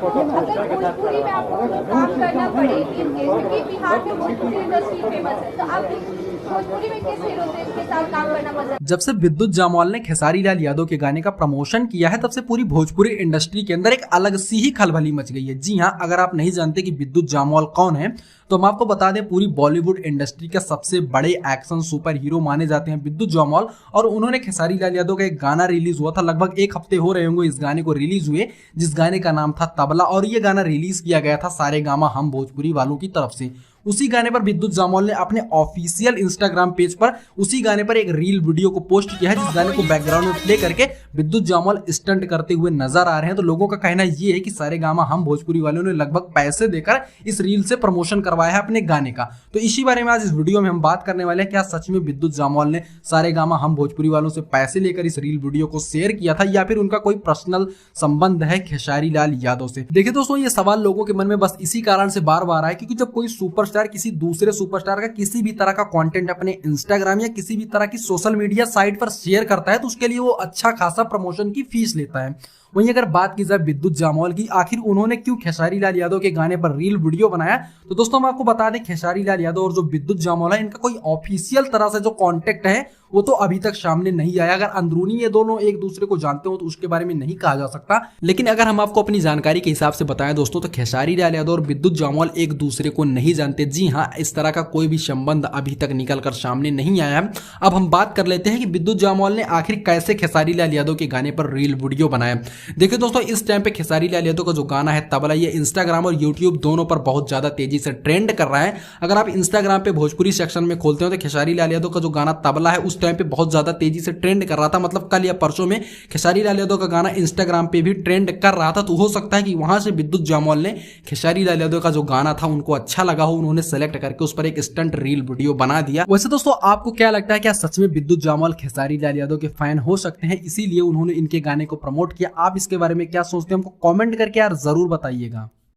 अगर भोजपुरी में आपको काम करना पड़े क्योंकि बिहार में भोजपुरी इंडस्ट्री फेमस है, तो आप भोजपुरी में किस हीरो के साथ काम करना पसंद? जब से विद्युत जामवाल ने खेसारी लाल यादव के गाने का प्रमोशन किया है, तब से पूरी भोजपुरी इंडस्ट्री के अंदर एक अलग सी ही खलबली मच गई है। जी हाँ, अगर आप नहीं जानते कि विद्युत जामवाल कौन है, तो हम आपको बता दें, पूरी बॉलीवुड इंडस्ट्री के सबसे बड़े एक्शन सुपर हीरो माने जाते हैं विद्युत जामवाल। और उन्होंने खेसारी लाल यादव का एक गाना रिलीज हुआ था, लगभग एक हफ्ते हो रहे होंगे इस गाने को रिलीज हुए, जिस गाने का नाम था तबला। और ये गाना रिलीज किया गया था सारेगामा हम भोजपुरी वालों की तरफ से। उसी गाने पर विद्युत जामवाल ने अपने ऑफिशियल इंस्टाग्राम पेज पर उसी गाने पर एक रील वीडियो को पोस्ट किया है, जिस गाने को बैकग्राउंड में प्ले करके विद्युत जामवाल स्टंट करते हुए नजर आ रहे हैं। तो लोगों का कहना यह है कि सारेगामा हम भोजपुरी वालों ने लगभग पैसे देकर इस रील से प्रमोशन करवाया है अपने गाने का। तो इसी बारे में आज इस वीडियो में हम बात करने वाले हैं, क्या सच में विद्युत जामवाल ने सारेगामा हम भोजपुरी वालों से पैसे लेकर इस रील वीडियो को शेयर किया था, या फिर उनका कोई पर्सनल संबंध है खेसारी लाल यादव से। देखिए दोस्तों, ये सवाल लोगों के मन में बस इसी कारण से बार बार आया क्योंकि जब कोई सुपरस्टार किसी दूसरे सुपरस्टार का किसी भी तरह का कंटेंट अपने इंस्टाग्राम या किसी भी तरह की सोशल मीडिया साइट पर शेयर करता है, तो उसके लिए वो अच्छा खासा प्रमोशन की फीस लेता है। वहीं अगर बात की जाए विद्युत जामवाल की, आखिर उन्होंने क्यों खेसारी लाल यादव के गाने पर रील वीडियो बनाया, तो दोस्तों हम आपको बता दें, खेसारी लाल यादव और जो विद्युत जामवाल है, इनका कोई ऑफिशियल तरह से जो कॉन्टेक्ट है वो तो अभी तक सामने नहीं आया। अगर अंदरूनी ये दोनों एक दूसरे को जानते हो तो उसके बारे में नहीं कहा जा सकता, लेकिन अगर हम आपको अपनी जानकारी के हिसाब से बताएं दोस्तों, तो खेसारी लाल यादव और विद्युत जामवाल एक दूसरे को नहीं जानते। जी हाँ, इस तरह का कोई भी संबंध अभी तक निकल कर सामने नहीं आया है। अब हम बात कर लेते हैं कि विद्युत जामवाल ने आखिर कैसे खेसारी लाल यादव के गाने पर रील वीडियो बनाया। देखिए दोस्तों, इस टाइम पे खेसारी लाल यादव का जो गाना है तबला, ये इंस्टाग्राम और यूट्यूब दोनों पर बहुत ज्यादा तेजी से ट्रेंड कर रहा है। अगर आप इंस्टाग्राम पे भोजपुरी सेक्शन में खोलते हो तो खेसारी लाल यादव का जो गाना तबला है उस टाइम पे बहुत ज्यादा तेजी से ट्रेंड कर रहा था। मतलब कल या परसों में खेसारी लाल यादव का गाना इंस्टाग्राम पे भी ट्रेंड कर रहा था। तो हो सकता है कि वहां से विद्युत जामवाल ने खेसारी लाल यादव का जो गाना था उनको अच्छा लगा हो, उन्होंने सेलेक्ट करके उस पर एक स्टंट रील वीडियो बना दिया। वैसे दोस्तों, आपको क्या लगता है, क्या सच में विद्युत जामवाल खेसारी लाल यादव के फैन हो सकते हैं, इसीलिए उन्होंने इनके गाने को प्रमोट किया? आप इसके बारे में क्या सोचते हैं, हमको कमेंट करके यार जरूर बताइएगा।